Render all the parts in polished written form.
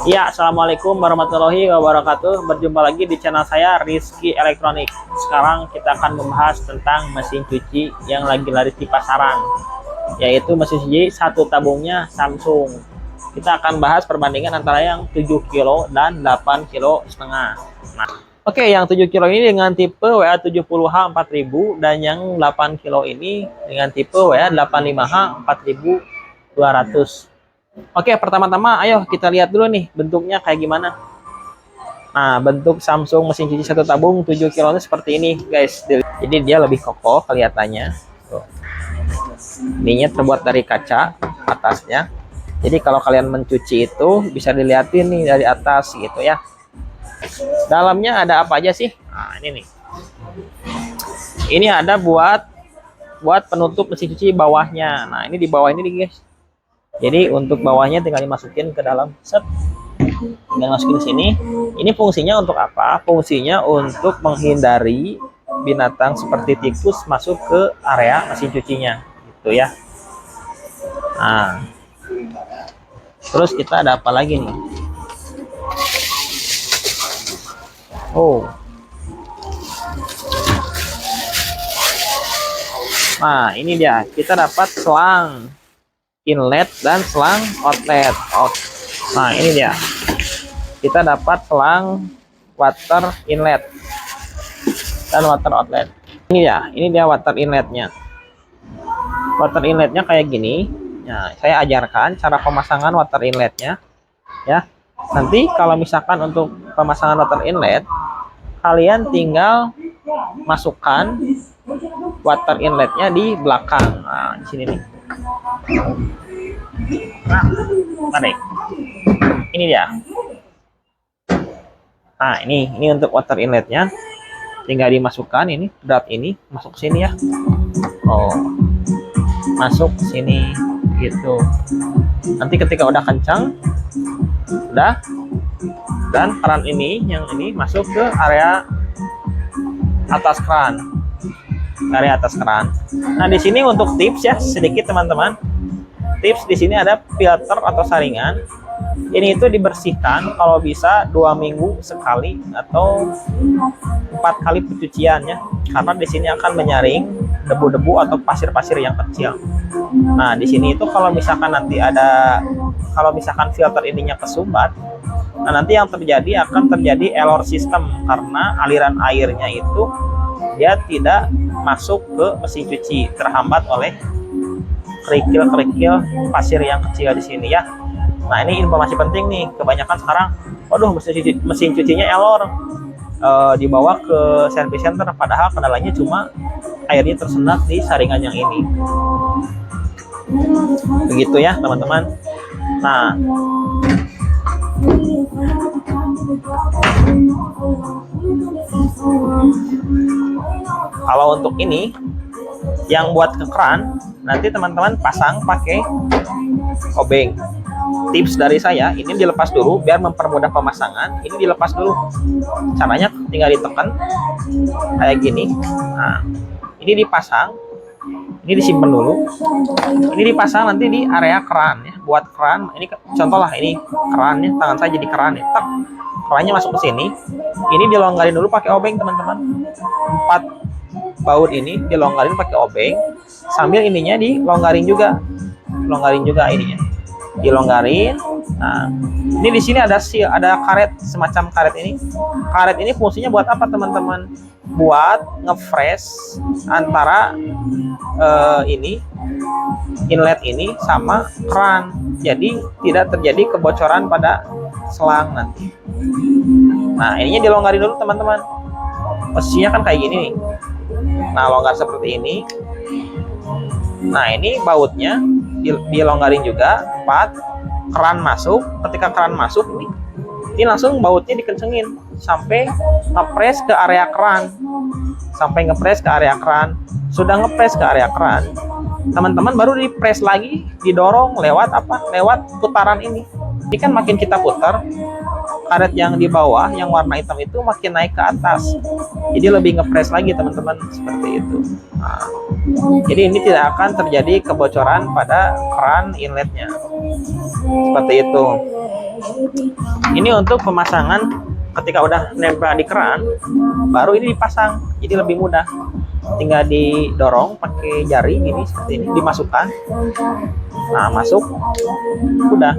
Ya, assalamualaikum warahmatullahi wabarakatuh. Berjumpa lagi di channel saya Rizky Elektronik. Sekarang kita akan membahas tentang mesin cuci yang lagi laris di pasaran, yaitu mesin cuci satu tabungnya Samsung. Kita akan bahas perbandingan antara yang 7 kilo dan 8 kilo setengah. Nah, oke, yang 7 kilo ini dengan tipe WA70H 4000 dan yang 8 kilo ini dengan tipe WA85H 4200. Oke, pertama-tama ayo kita lihat dulu nih bentuknya kayak gimana. Nah, bentuk Samsung mesin cuci satu tabung 7 kilo ini seperti ini, guys. Jadi dia lebih kokoh kelihatannya. Tuh. Ininya terbuat dari kaca atasnya. Jadi kalau kalian mencuci itu bisa dilihatin nih dari atas gitu ya. Dalamnya ada apa aja sih? Nah, ini nih. Ini ada buat penutup mesin cuci bawahnya. Nah, ini di bawah ini nih, guys. Jadi untuk bawahnya tinggal dimasukin ke dalam set, tinggal masukin ke sini. Ini fungsinya untuk apa? Fungsinya untuk menghindari binatang seperti tikus masuk ke area mesin cucinya, gitu ya. Nah, terus kita ada apa lagi nih? Oh, nah ini dia. Kita dapat selang inlet dan selang outlet. Nah ini dia, kita dapat selang water inlet dan water outlet. Ini dia water inletnya. Water inletnya kayak gini. Nah, saya ajarkan cara pemasangan water inletnya ya. Nanti kalau misalkan untuk pemasangan water inlet, kalian tinggal masukkan water inletnya di belakang. Nah di sini nih. Nah, tarik. Ini dia. Nah, ini untuk water inletnya. Tinggal dimasukkan ini, drat ini masuk sini ya. Oh, masuk sini gitu. Nanti ketika udah kencang, udah, dan keran ini, yang ini masuk ke area atas keran. Area atas keran. Nah, di sini untuk tips ya sedikit teman-teman. Tips di sini ada filter atau saringan. Ini itu dibersihkan kalau bisa 2 minggu sekali atau 4 kali pencucian ya. Karena di sini akan menyaring debu-debu atau pasir-pasir yang kecil. Nah, di sini itu kalau misalkan nanti kalau misalkan filter ininya kesumbat, nah nanti yang terjadi akan terjadi error sistem karena aliran airnya itu dia tidak masuk ke mesin cuci, terhambat oleh kerikil-kerikil pasir yang kecil di sini ya. Nah, ini informasi penting nih. Kebanyakan sekarang, waduh mesin cucinya error, dibawa ke service center, padahal kendalanya cuma airnya tersendat di saringan yang ini. Begitu ya teman-teman. Nah, kalau untuk ini yang buat ke keran, nanti teman-teman pasang pakai obeng. Tips dari saya, ini dilepas dulu biar mempermudah pemasangan. Ini dilepas dulu. Caranya tinggal ditekan kayak gini. Nah, ini dipasang. Ini disimpan dulu. Ini dipasang nanti di area keran ya. Buat keran, ini contoh lah, ini kerannya, tangan saya jadi keran ya. Tak, kerannya masuk ke sini. Ini dilonggarin dulu pakai obeng teman-teman. 4 baut ini dilonggarin pakai obeng, sambil ininya dilonggarin juga. Longgarin juga ininya. Dilonggarin. Nah, ini di sini ada karet, semacam karet ini. Karet ini fungsinya buat apa teman-teman? Buat nge-fresh antara ini inlet ini sama keran. Jadi tidak terjadi kebocoran pada selang nanti. Nah, ininya dilonggarin dulu teman-teman. Posisinya kan kayak gini nih. Nah, longgar seperti ini. Nah, ini bautnya dilonggarin juga. 4 keran masuk. Ketika keran masuk ini langsung bautnya dikencengin sampai ngepres ke area keran. Sampai ngepres ke area keran. Sudah ngepres ke area keran, teman-teman baru dipres lagi, didorong lewat apa? Lewat putaran ini. Jadi kan makin kita putar, karet yang di bawah yang warna hitam itu makin naik ke atas. Jadi lebih ngepres lagi teman-teman, seperti itu. Nah, jadi ini tidak akan terjadi kebocoran pada keran inletnya. Seperti itu. Ini untuk pemasangan ketika udah nempel di keran, baru ini dipasang. Jadi lebih mudah. Tinggal didorong pakai jari gini, seperti ini, dimasukkan. Nah, masuk, udah.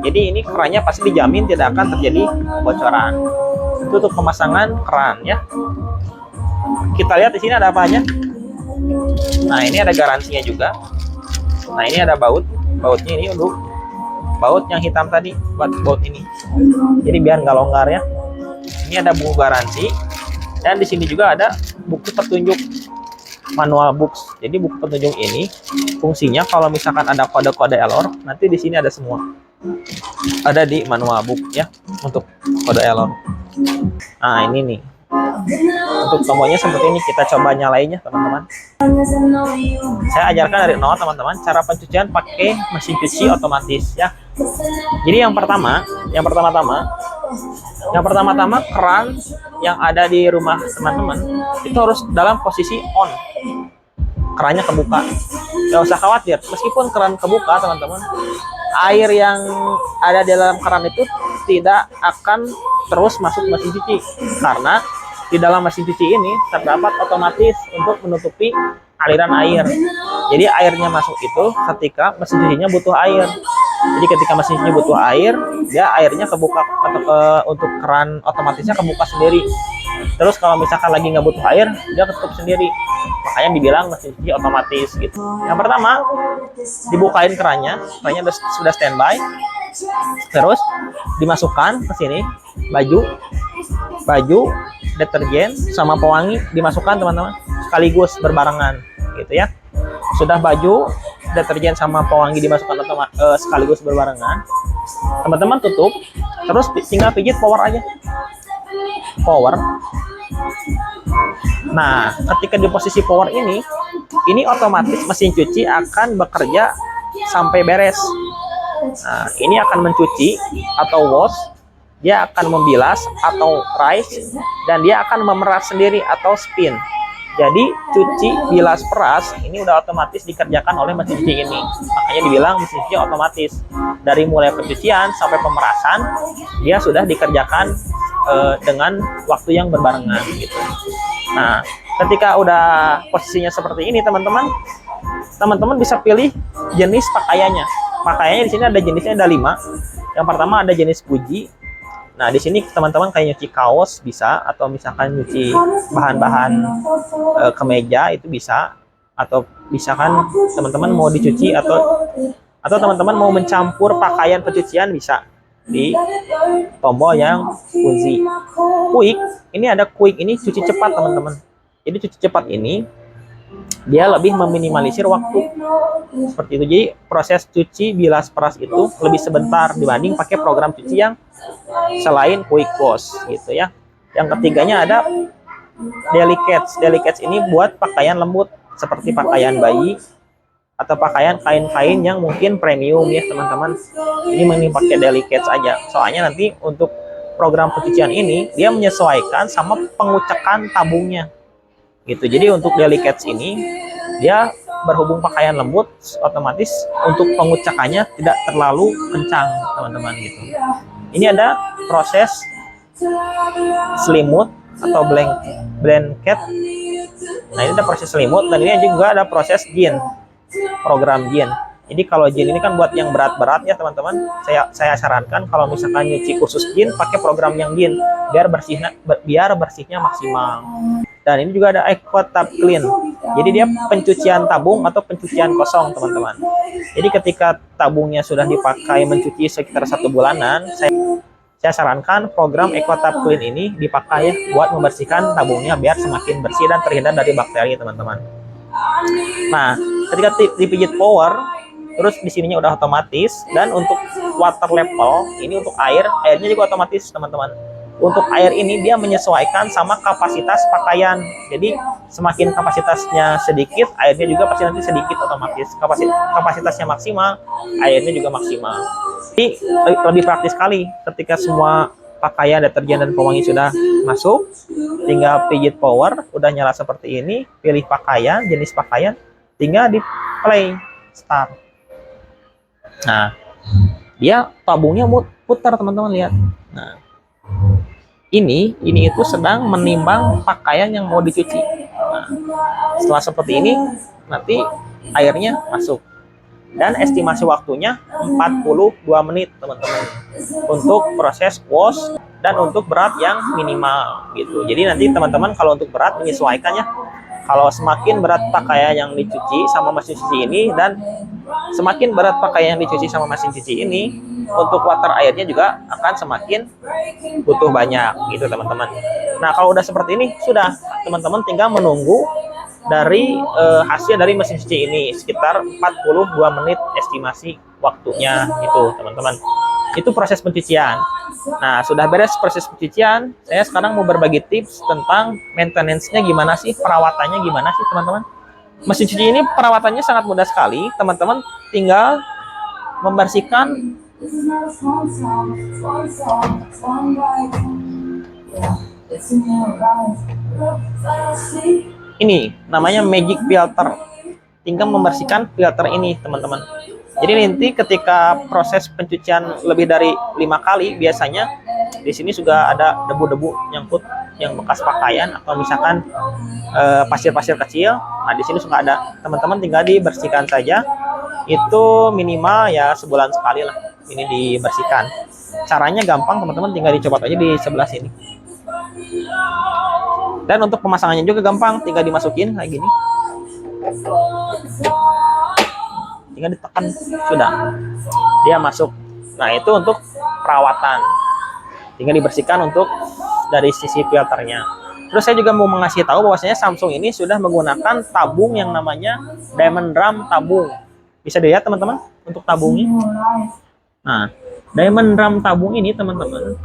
Jadi ini kerannya pasti dijamin tidak akan terjadi kebocoran. Itu untuk pemasangan keran ya. Kita lihat di sini ada apa aja. Nah, ini ada garansinya juga. Nah, ini ada bautnya ini untuk baut yang hitam tadi, buat baut ini. Jadi biar nggak longgar ya. Ini ada buku garansi, dan di sini juga ada buku petunjuk manual books. Jadi buku petunjuk ini fungsinya kalau misalkan ada kode-kode error, nanti di sini ada semua. Ada di manual book ya untuk kode error. Nah, ini nih. Untuk tombolnya seperti ini, kita coba nyalainnya teman-teman. Saya ajarkan dari nol teman-teman cara pencucian pakai mesin cuci otomatis ya. Jadi yang pertama-tama keran yang ada di rumah teman-teman itu harus dalam posisi on. Kerannya kebuka. Gak usah khawatir, meskipun keran kebuka teman-teman, air yang ada di dalam keran itu tidak akan terus masuk mesin cuci, karena di dalam mesin cuci ini terdapat otomatis untuk menutupi aliran air. Jadi airnya masuk itu ketika mesin cucinya butuh air. Jadi ketika mesin cuci butuh air, dia airnya kebuka, atau untuk keran otomatisnya kebuka sendiri. Terus kalau misalkan lagi nggak butuh air, dia ketutup sendiri. Makanya dibilang mesin cuci otomatis gitu. Yang pertama, dibukain kerannya sudah standby. Terus dimasukkan ke sini baju, deterjen sama pewangi dimasukkan teman-teman sekaligus berbarengan gitu ya. Sudah baju, deterjen sama pewangi dimasukkan sekaligus berbarengan, teman-teman tutup, terus tinggal pijit power aja. Power. Nah, ketika di posisi power ini otomatis mesin cuci akan bekerja sampai beres. Nah, ini akan mencuci atau wash, dia akan membilas atau rise, dan dia akan memeras sendiri atau spin. Jadi cuci, bilas, peras ini udah otomatis dikerjakan oleh mesin cuci ini. Makanya dibilang mesin cuci otomatis. Dari mulai pencucian sampai pemerasan dia sudah dikerjakan dengan waktu yang berbarengan gitu. Nah, ketika udah posisinya seperti ini teman-teman bisa pilih jenis pakaiannya. Pakaiannya di sini ada jenisnya, ada 5. Yang pertama ada jenis puji. Nah, di sini teman-teman kayak nyuci kaos bisa, atau misalkan nyuci bahan-bahan kemeja itu bisa, atau misalkan teman-teman mau dicuci atau teman-teman mau mencampur pakaian pencucian bisa di tombol yang kunci. Quick, ini ada quick, ini cuci cepat teman-teman. Jadi cuci cepat ini dia lebih meminimalisir waktu seperti itu. Jadi proses cuci, bilas, peras itu lebih sebentar dibanding pakai program cuci yang selain quick wash gitu ya. Yang ketiganya ada delicates. Delicates ini buat pakaian lembut seperti pakaian bayi atau pakaian kain-kain yang mungkin premium ya teman-teman. Ini mending pakai delicates aja. Soalnya nanti untuk program pencucian ini dia menyesuaikan sama pengucekan tabungnya. Gitu. Jadi untuk delicates ini dia berhubung pakaian lembut, otomatis untuk pengucakannya tidak terlalu kencang teman-teman gitu. Ini ada proses selimut atau blanket. Nah, ini ada proses selimut, dan ini juga ada proses jin, program jin. Jadi kalau jin ini kan buat yang berat-berat ya teman-teman. Saya sarankan kalau misalkan nyuci khusus jin pakai program yang jin biar bersihnya maksimal. Dan ini juga ada EcoTab Clean. Jadi dia pencucian tabung atau pencucian kosong teman-teman. Jadi ketika tabungnya sudah dipakai mencuci sekitar 1 bulanan, saya sarankan program EcoTab Clean ini dipakai ya, buat membersihkan tabungnya biar semakin bersih dan terhindar dari bakteri teman-teman. Nah, ketika dipijit power, terus di sininya udah otomatis, dan untuk water level ini untuk airnya juga otomatis teman-teman. Untuk air ini dia menyesuaikan sama kapasitas pakaian. Jadi semakin kapasitasnya sedikit, airnya juga pasti nanti sedikit otomatis. Kapasitasnya maksimal, airnya juga maksimal. Ini lebih praktis sekali ketika semua pakaian, deterjen, dan pewangi sudah masuk, tinggal pijit power, udah nyala seperti ini, pilih pakaian, jenis pakaian, tinggal di play start. Nah, dia tabungnya putar, teman-teman lihat. Nah, ini itu sedang menimbang pakaian yang mau dicuci. Nah, setelah seperti ini, nanti airnya masuk. Dan estimasi waktunya 42 menit, teman-teman, untuk proses wash dan untuk berat yang minimal gitu. Jadi nanti teman-teman kalau untuk berat menyesuaikan ya. Kalau semakin berat pakaian yang dicuci sama mesin cuci ini, dan semakin berat pakaian yang dicuci sama mesin cuci ini, untuk water airnya juga akan semakin butuh banyak gitu, teman-teman. Nah, kalau udah seperti ini, sudah teman-teman tinggal menunggu dari hasil dari mesin cuci ini, sekitar 42 menit estimasi waktunya itu, teman-teman. Itu proses pencucian. Nah, sudah beres proses pencucian, saya sekarang mau berbagi tips tentang maintenance-nya gimana sih, perawatannya gimana sih, teman-teman. Mesin cuci ini perawatannya sangat mudah sekali, teman-teman tinggal membersihkan ini, namanya magic filter. Tinggal membersihkan filter ini, teman-teman. Jadi nanti ketika proses pencucian lebih dari 5 kali, biasanya di sini sudah ada debu-debu nyangkut yang bekas pakaian, atau misalkan pasir-pasir kecil. Nah, di sini suka ada, teman-teman tinggal dibersihkan saja. Itu minimal ya sebulan sekali lah ini dibersihkan. Caranya gampang, teman-teman, tinggal dicopot aja di sebelah sini. Dan untuk pemasangannya juga gampang, tinggal dimasukin kayak gini, tinggal ditekan, sudah dia masuk. Nah, itu untuk perawatan, tinggal dibersihkan untuk dari sisi filternya. Terus saya juga mau mengasih tahu bahwasanya Samsung ini sudah menggunakan tabung yang namanya diamond drum tabung. Bisa dilihat, teman-teman, untuk tabungnya. Nah, diamond drum tabung ini, teman-teman,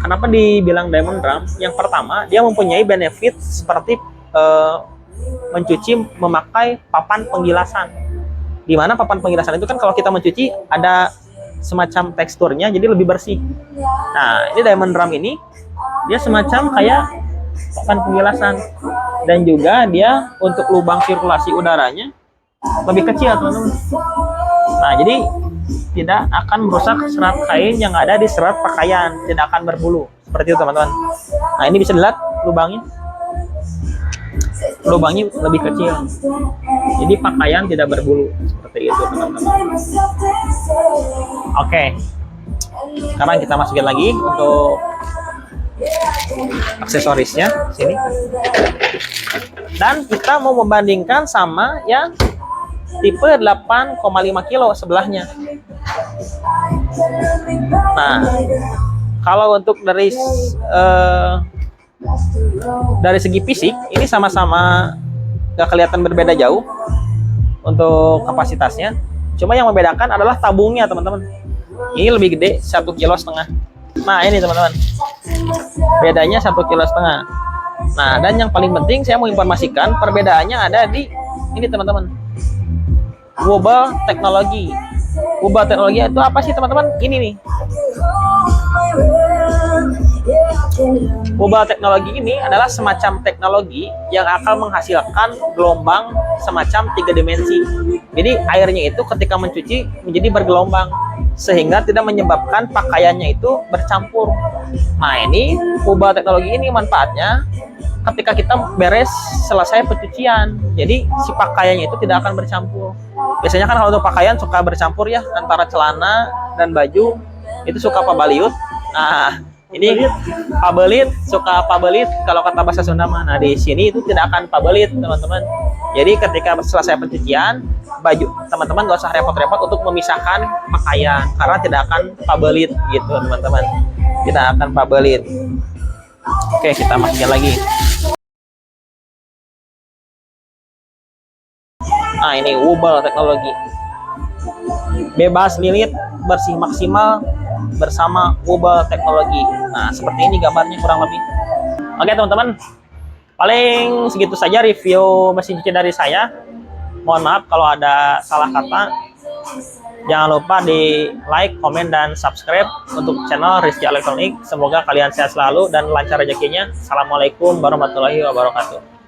kenapa dibilang diamond drum? Yang pertama, dia mempunyai benefit seperti mencuci memakai papan penggilasan. Di mana papan penggilasan itu kan kalau kita mencuci ada semacam teksturnya, jadi lebih bersih. Nah, ini diamond drum ini dia semacam kayak papan penggilasan, dan juga dia untuk lubang sirkulasi udaranya lebih kecil, teman-teman. Nah, jadi tidak akan merusak serat kain yang ada di serat pakaian, tidak akan berbulu seperti itu, teman-teman. Nah, ini bisa dilihat lubangnya lebih kecil, jadi pakaian tidak berbulu seperti itu, teman-teman. Oke, sekarang kita masukin lagi untuk aksesorisnya sini, dan kita mau membandingkan sama yang tipe 8,5 kilo sebelahnya. Nah, kalau untuk dari segi fisik ini sama-sama gak kelihatan berbeda jauh untuk kapasitasnya. Cuma yang membedakan adalah tabungnya, teman-teman. Ini lebih gede, 1,5 kilo. Nah, ini, teman-teman, bedanya 1,5 kilo. Nah, dan yang paling penting saya mau informasikan perbedaannya ada di ini, teman-teman. Wobble teknologi. Wobble teknologi itu apa sih, teman-teman? Ini nih. Wobble teknologi ini adalah semacam teknologi yang akan menghasilkan gelombang semacam 3 dimensi. Jadi airnya itu ketika mencuci menjadi bergelombang, sehingga tidak menyebabkan pakaiannya itu bercampur. Nah, ini wobble teknologi ini manfaatnya ketika kita beres selesai pencucian. Jadi si pakaiannya itu tidak akan bercampur. Biasanya kan kalau untuk pakaian suka bercampur ya, antara celana dan baju itu suka pabaliut. Nah, ini pabelit, suka pabelit kalau kata bahasa Sunda mah. Nah, di sini itu tidak akan pabelit, teman-teman. Jadi ketika selesai pencucian, baju teman-teman gak usah repot-repot untuk memisahkan pakaian, karena tidak akan pabelit gitu, teman-teman. Tidak akan pabelit. Oke, kita masukin lagi. Nah, ini wobble teknologi. Bebas lilit, bersih maksimal bersama wobble teknologi. Nah, seperti ini gambarnya kurang lebih. Oke, teman-teman, paling segitu saja review mesin cuci dari saya. Mohon maaf kalau ada salah kata. Jangan lupa di like, komen, dan subscribe untuk channel Rizky Elektronik. Semoga kalian sehat selalu dan lancar rezekinya. Assalamualaikum warahmatullahi wabarakatuh.